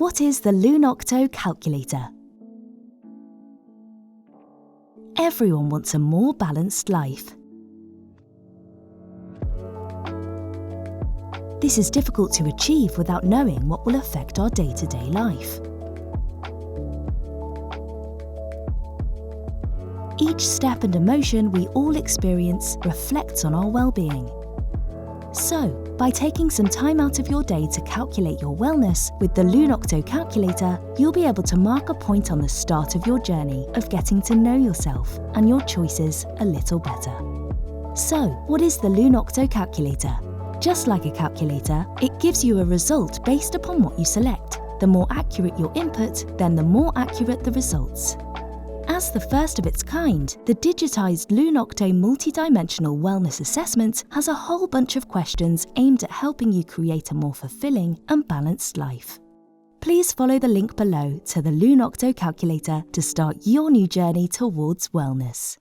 What is the lunOcto calculator? Everyone wants a more balanced life. This is difficult to achieve without knowing what will affect our day-to-day life. Each step and emotion we all experience reflects on our well-being. So, by taking some time out of your day to calculate your wellness with the lunOcto calculator, you'll be able to mark a point on the start of your journey of getting to know yourself and your choices a little better. So, what is the lunOcto calculator? Just like a calculator, it gives you a result based upon what you select. The more accurate your input, then the more accurate the results. As the first of its kind, the digitized lunOcto multidimensional wellness assessment has a whole bunch of questions aimed at helping you create a more fulfilling and balanced life. Please follow the link below to the lunOcto calculator to start your new journey towards wellness.